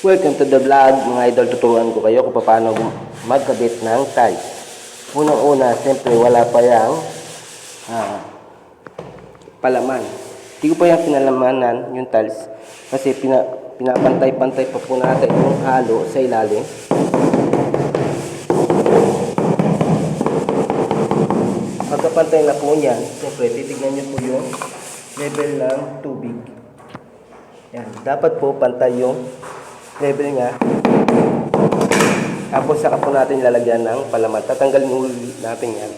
Welcome to the vlog mga idol. Tuturuan ko kayo kung paano magkabit ng tiles. Unang-una, siyempre wala pa yung palaman. Hindi ko pa yung pinalamanan yung tiles kasi pinapantay-pantay pa po natin yung halo sa ilalim. Pagkapantay na po yan, siyempre titignan nyo po yung level ng tubig. Yan, dapat po pantay yung level nga. Tapos saka po natin lalagyan ng palaman. Tatanggalin ulit natin yan.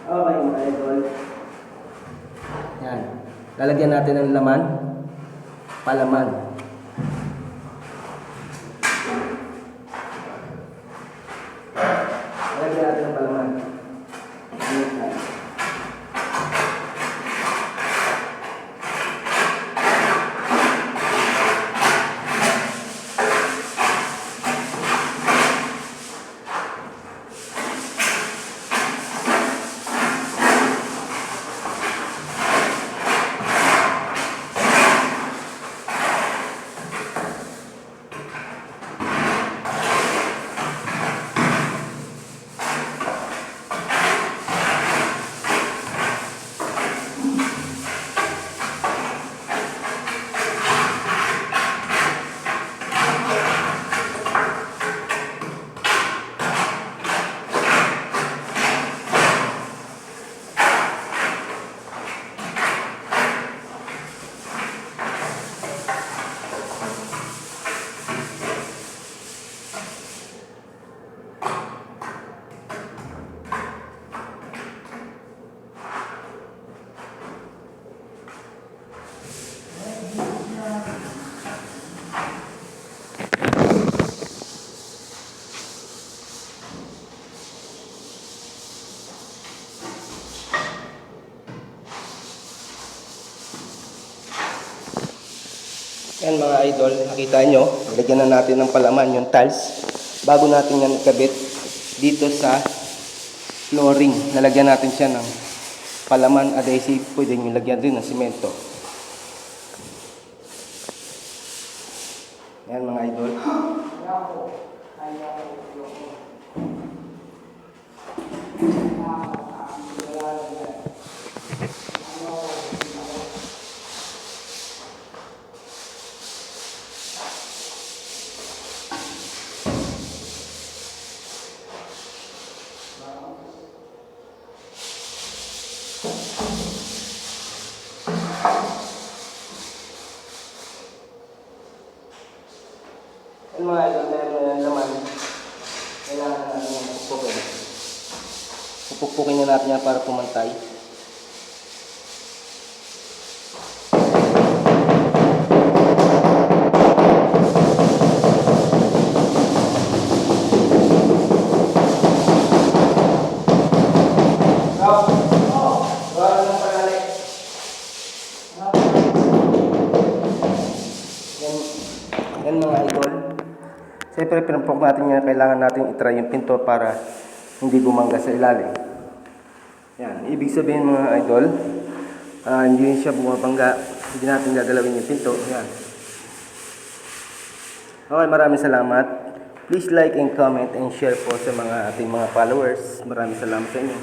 Okay mga idol. Yan. Lalagyan natin ng laman. Palaman. Lagyan natin ng palaman. Yan mga idol, nakita nyo, lagyan na natin ng palaman yung tiles bago natin yan ikabit dito sa flooring. Nalagyan natin siya ng palaman adhesive, pwede nyo lagyan din ng simento. Yan mga idol. Yan mga idol, meron na yung laman. Kailangan na natin yung pupukpukin. Pupukpukin na natin yan para pumantay. Yan mga idol. Siyempre pinampok natin yan. Kailangan natin itry yung pinto para hindi bumangga sa ilalim. Yan. Ibig sabihin mga idol, hindi siya bumabangga. Hindi natin gagalawin yung pinto. Yan. Okay, maraming salamat. Please like and comment and share po sa mga ating mga followers. Maraming salamat sa inyo.